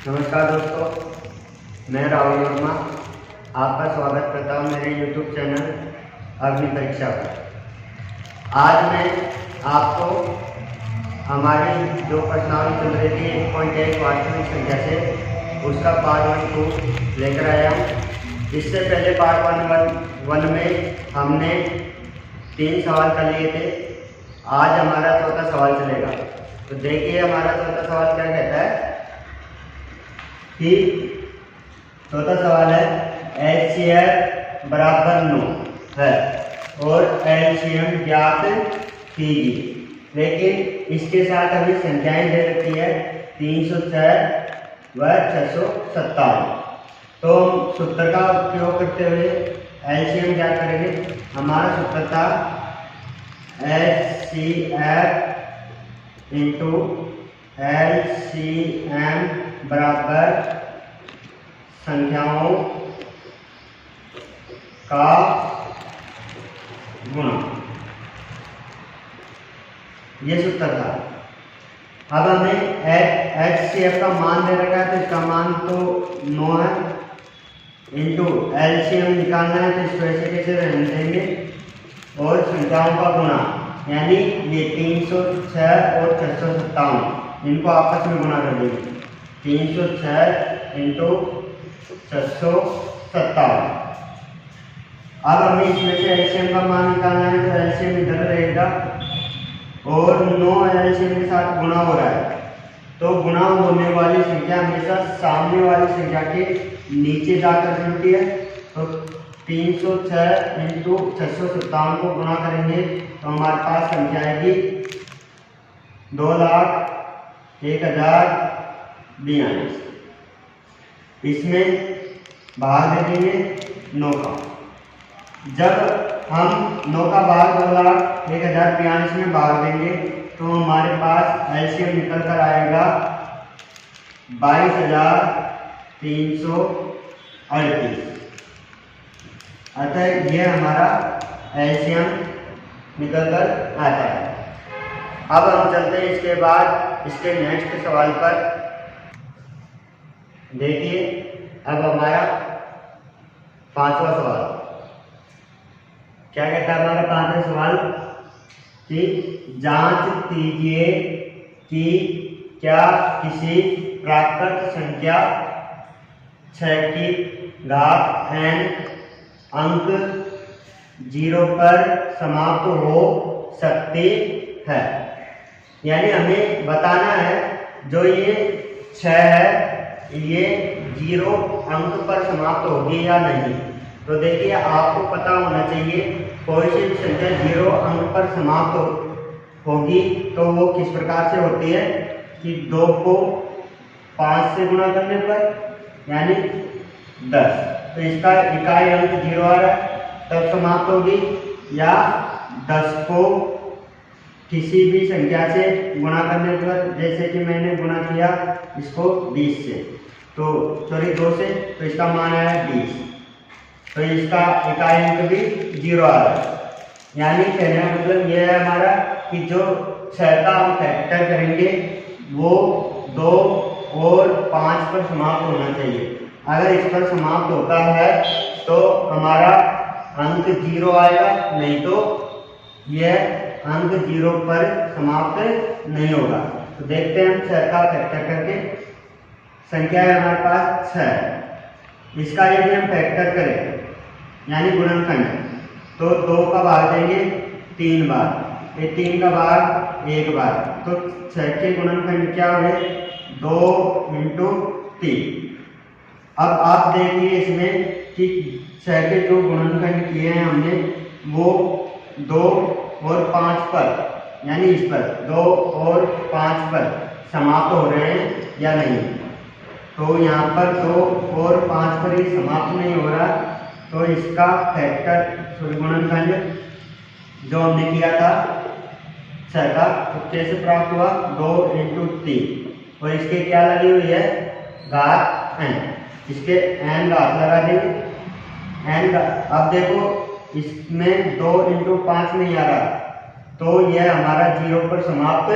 नमस्कार दोस्तों, मैं राहुल वर्मा आपका स्वागत करता हूँ मेरे YouTube चैनल अग्नि परीक्षा पर। आज मैं आपको हमारी जो प्रश्नावली चल रही थी 1.1 वास्तविक संख्या से उसका पार्ट 1-2 लेकर आया हूँ। इससे पहले पार्ट 1 में हमने 3 सवाल कर लिए थे। आज हमारा चौथा सवाल चलेगा। तो देखिए हमारा चौथा सवाल क्या कहता है कि चौथा सवाल है HCF बराबर 9 है और LCM ज्ञात कीजिए। लेकिन इसके साथ अभी संख्याएं दे रखी है 306 व 657। तो हम सूत्र का उपयोग करते हुए LCM ज्ञात करेंगे। हमारा सूत्र था HCF इंटू LCM बराबर संख्याओं का गुणा। ये सूत्र था। अब हमें HCF का मान दे रखा है तो इसका मान तो 9 है इंटू LCM निकालना है तो इसको ऐसे कैसे रहने देंगे और संख्याओं का गुणा, यानी ये 306 और 657 इनको आपस में गुणा कर देंगे। 306 इंटू 657। अब हमें इसमें से LCM का मान निकालना है तो LCM इधर रहेगा और 9 LCM के साथ गुणा हो रहा है तो गुणा होने वाली संख्या हमेशा सामने वाली संख्या के नीचे जाकर जुड़ती है। तो 306 इंटू 657 को गुणा करेंगे तो हमारे पास संख्या आएगी 2,01,042। इसमें भाग दे देंगे 9 का। जब हम 9 का भाग 2,01,042 में भाग देंगे तो हमारे पास LCM निकल कर आएगा 22,338। अतः यह हमारा LCM निकल कर आता है। अब हम चलते हैं इसके बाद इसके नेक्स्ट सवाल पर। देखिए अब हमारा 5वां सवाल क्या कहता है। हमारा 5वां सवाल कि जांच कीजिए कि क्या किसी प्राकृत संख्या 6 की घात n अंक 0 पर समाप्त हो सकती है। यानी हमें बताना है जो ये 6 है ये 0 अंक पर समाप्त होगी या नहीं। तो देखिए आपको पता होना चाहिए कोई सी भी संख्या 0 अंक पर समाप्त होगी तो वो किस प्रकार से होती है कि 2 को 5 से गुणा करने पर यानी 10। तो इसका इकाई अंक 0 आ रहा है तब समाप्त होगी, या 10 को किसी भी संख्या से गुणा करने पर, जैसे कि मैंने गुणा किया इसको 20 से तो सॉरी 2 से तो इसका मान आया 20। तो इसका इकाई अंक भी 0 आ रहा है। यानी कहने का मतलब यह है हमारा कि जो 6 का हम फैक्टर करेंगे वो 2 और 5 पर समाप्त होना चाहिए। अगर इस पर समाप्त होता है तो हमारा अंक 0 आएगा, नहीं तो यह अंक 0 पर समाप्त नहीं होगा। तो देखते हैं हम 6 का फैक्टर करके। संख्या है हमारे पास 6। इसका यदि हम फैक्टर करें यानी गुणनखंड तो 2 का भाग देंगे 3 बार, ये 3 का भाग 1 बार, तो 6 के गुणनखंड क्या हुए 2 इंटू 3। अब आप देखिए इसमें कि 6 के जो गुणनखंड किए हैं हमने वो 2 और 5 पर यानी इस पर 2 और 5 पर समाप्त हो रहे हैं या नहीं। तो यहाँ पर 2 और 5 पर ही समाप्त नहीं हो रहा तो इसका फैक्टर गुणनखंड जो हमने किया था 6 का तो कैसे प्राप्त हुआ 2 इंटू 3 और इसके क्या लगी हुई है घात n। इसके n घात लगा देंगे n। अब देखो इसमें 2 इंटू 5 नहीं आ रहा तो यह हमारा 0 पर समाप्त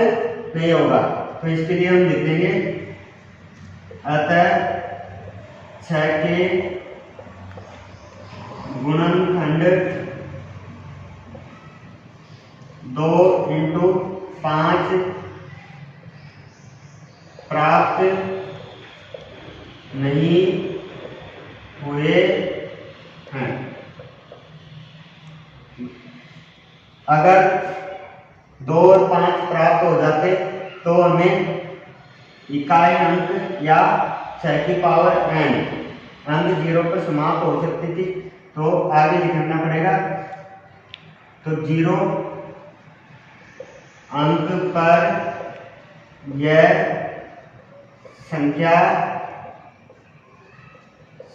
नहीं होगा। तो इसके लिए हम लिख देंगे अतः 6 के गुणनखंड 2 × 5 प्राप्त नहीं हुए हैं। अगर 2 और 5 प्राप्त हो जाते तो हमें इकाई अंक या 6 की पावर n अंक 0 पर समाप्त हो सकती थी। तो आगे लिखना पड़ेगा। तो 0 अंक पर यह संख्या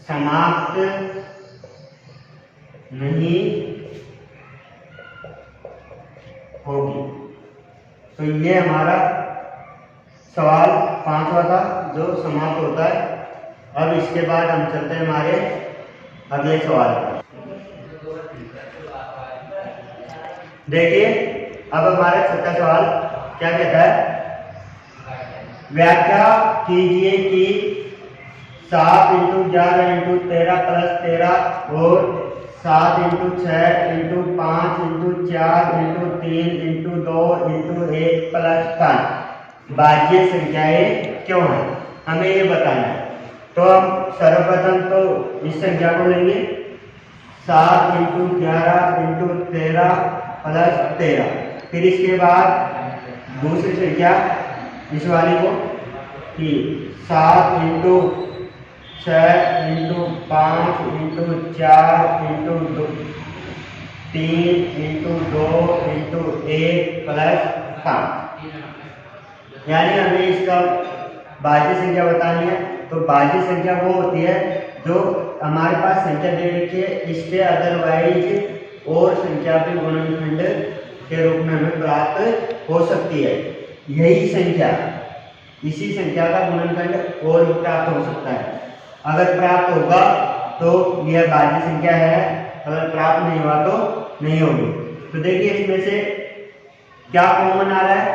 समाप्त नहीं होगी। तो ये हमारा सवाल 5वां था जो समाप्त होता है। अब इसके बाद हम चलते हैं हमारे अगले सवाल पर। देखिए अब हमारा 6वां सवाल क्या कहता है, व्याख्या कीजिए कि 7 × 11 × 13 + 13 और 7 × 6 × 5 × 4 × 3 × 2 × 1 + 5 भाज्य संख्याएं क्यों हैं, हमें ये बताना है। तो हम सर्वप्रथम तो इस संख्या को लेंगे 7 × 11 × 13 + 13। फिर इसके बाद दूसरी संख्या इस वाली को कि 7 × 6 × 5 × 4 × 2 3 × 2 × 1 + 5। यानी हमें इसका भाज्य संख्या बतानी है। तो भाज्य संख्या वो होती है जो हमारे पास संख्या दे रखी है, इसके अदरवाइज और संख्या के गुणनखंड के रूप में हमें प्राप्त हो सकती है। यही संख्या, इसी संख्या का गुणनखंड और भी प्राप्त हो सकता है। अगर प्राप्त होगा तो यह भाज्य संख्या है, अगर प्राप्त नहीं हुआ तो नहीं होगी। तो देखिए इसमें से क्या कॉमन आ रहा है,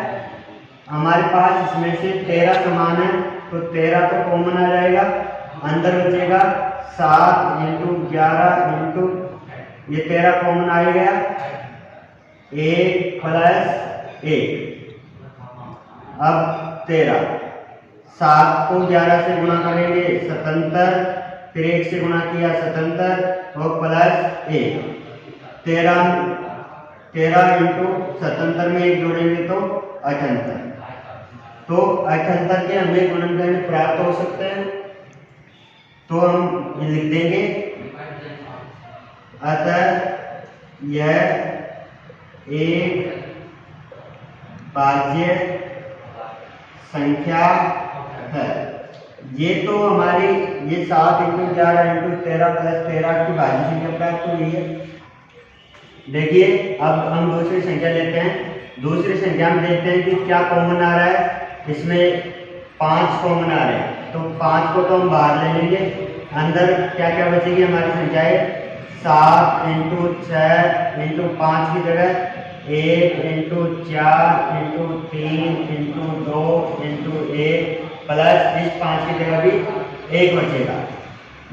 हमारे पास इसमें से 13 समान है तो 13 तो कॉमन आ जाएगा। अंदर बचेगा 7 × 11 × ये 13 कॉमन आ गया, 1 + 1। अब 13 7 को 11 से गुणा करेंगे 77, फिर 1 से गुणा किया 77 और +1। 13 × 77 में 1 जोड़ेंगे तो 78। तो 78 के हमें गुणनखंड प्राप्त हो सकते हैं। तो हम ये लिख देंगे, अतः यह एक भाज्य संख्या है। ये तो हमारी ये 7 × 11 × 13 + 13 की भाज्य संख्या प्राप्त हुई है। देखिए अब हम दूसरी संख्या लेते हैं। दूसरी संख्या में देखते हैं कि क्या कॉमन आ रहा है। इसमें 5 कॉमन आ रहे हैं तो 5 को तो हम बाहर ले लेंगे। अंदर क्या क्या बचेगी हमारी संख्याएं, 7 × 6 × 5 की जगह 1 × 4 × 3 × 2 × 1 प्लस इस 5 की जगह भी 1 बचेगा।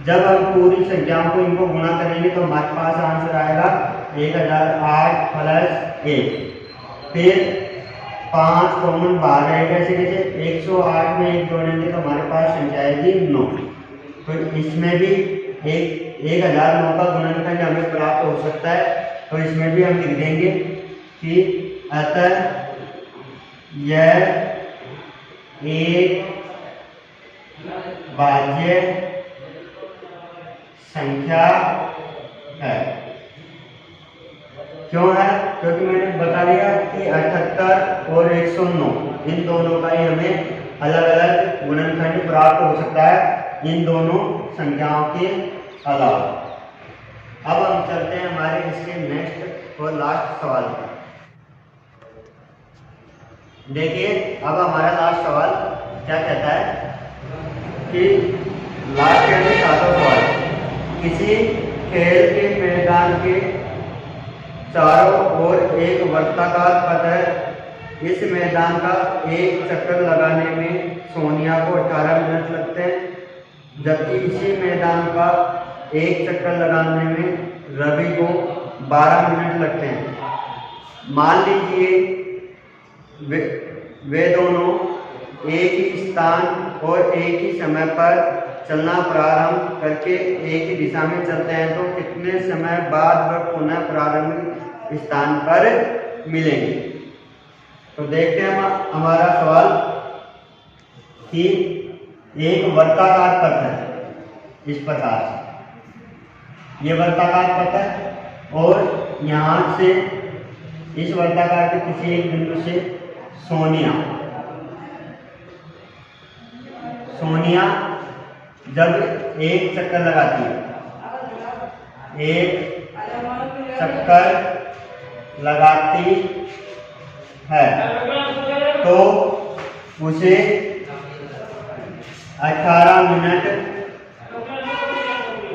जब हम पूरी संख्याओं को इनको गुणा करेंगे तो हमारे पास आंसर आएगा 1008 + 1। फिर 5 कॉमन बाहर रहेगा, ऐसे कैसे 108 में 1 जोड़ेंगे तो हमारे पास संख्या आएगी 9। तो इसमें भी 1009 का गुणनखंड हमें प्राप्त हो सकता है। तो इसमें भी हम लिख देंगे कि अतः यह एक भाज्य संख्या है। क्यों है? क्योंकि मैंने बता दिया कि 78 और 109 इन दोनों का ही हमें अलग अलग गुणनखंड प्राप्त हो सकता है, इन दोनों संख्याओं के अलावा। अब हम चलते हैं हमारे इसके नेक्स्ट और लास्ट सवाल पर। देखिए अब हमारा लास्ट सवाल क्या कहता है कि लास्ट यानी 7वां सवाल, किसी खेल के मैदान के चारों ओर एक वर्ताकार पथ है, इस मैदान का एक चक्कर लगाने में सोनिया को 18 मिनट लगते हैं, जबकि इसी मैदान का एक चक्कर लगाने में रवि को 12 मिनट लगते हैं। मान लीजिए वे दोनों एक ही स्थान और एक ही समय पर चलना प्रारंभ करके एक ही दिशा में चलते हैं तो कितने समय बाद वह पुनः प्रारंभिक स्थान पर मिलेंगे। तो देखते हैं हमारा सवाल कि एक वर्ताकार पथ है इस प्रकार से, ये वर्ताकार पथ है और यहाँ से इस वर्ताकार के किसी एक बिंदु से सोनिया जब एक चक्कर लगाती है, एक चक्कर लगाती है तो उसे 18 मिनट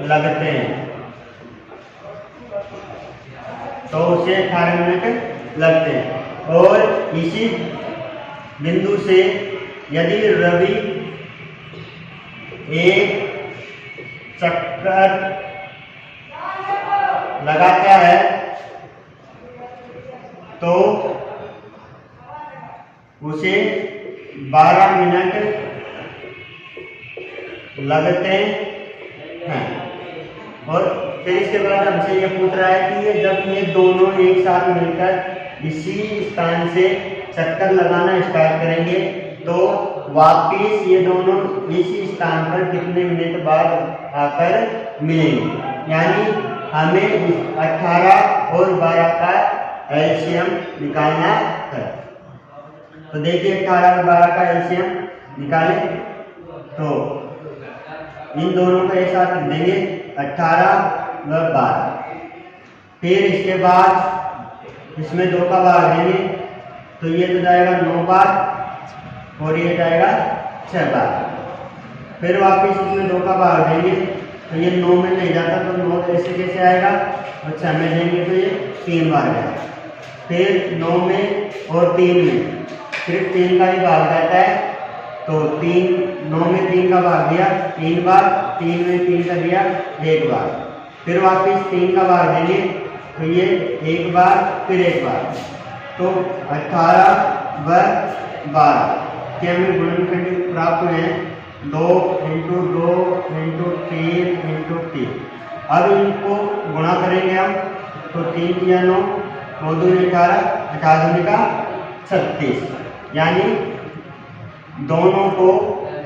लगते हैं, तो उसे 18 मिनट लगते हैं। और इसी बिंदु से यदि रवि एक चक्कर लगाता है तो उसे 12 मिनट लगते हैं। और फिर इसके बाद हमसे ये पूछ रहा है कि ये जब ये दोनों एक साथ मिलकर इसी स्थान से चक्कर लगाना स्टार्ट करेंगे तो वापिस ये दोनों इसी स्थान पर कितने मिनट बाद आकर मिलेंगे। यानी हमें 18 और 12 का एलसीएम निकालना है। तो देखिए 18 और 12 का एलसीएम निकालें तो इन दोनों को एक साथ लिख देंगे 18 और 12। फिर इसके बाद इसमें 2 का भाग देंगे तो ये तो जाएगा 9 बार और ये जाएगा 6 बार। फिर वापिस इसमें 2 का भाग देंगे तो ये 9 में नहीं जाता तो 9 ऐसे कैसे आएगा और 6 में देंगे तो ये 3 बार जाएगा। फिर 9 में और 3 में सिर्फ 3 का ही भाग जाता है तो 9 में 3 का भाग दिया 3 बार, 3 में 3 का दिया 1 बार। फिर वापिस 3 का भाग देंगे तो ये 1 बार फिर 1 बार, तो 18 व 12 के हमें गुणनखंड प्राप्त हुए हैं 2 × 2 × 3 × 3। अब इनको गुणा करेंगे हम तो 3 या 9, 9 2 18, 18 का 36, यानी दोनों को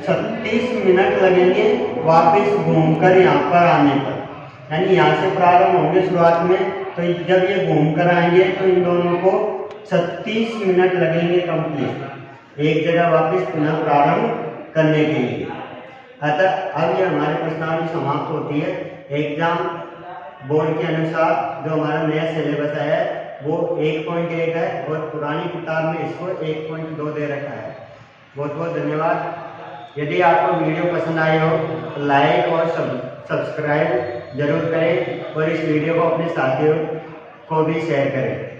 36 मिनट लगेंगे वापस घूमकर यहाँ पर आने पर। यानी यहाँ से प्रारंभ होंगे शुरुआत में तो जब ये घूमकर आएंगे तो इन दोनों को 36 मिनट लगेंगे कंप्लीट एक जगह वापस पुनः प्रारंभ करने के लिए। अतः अब ये हमारी प्रश्नावली समाप्त होती है। एग्जाम बोर्ड के अनुसार जो हमारा नया सिलेबस है वो 1.1 है और पुरानी किताब में इसको 1.2 दे रखा है। बहुत बहुत धन्यवाद। यदि आपको वीडियो पसंद आई हो तो लाइक और सब्सक्राइब जरूर करें और इस वीडियो को अपने साथियों को भी शेयर करें।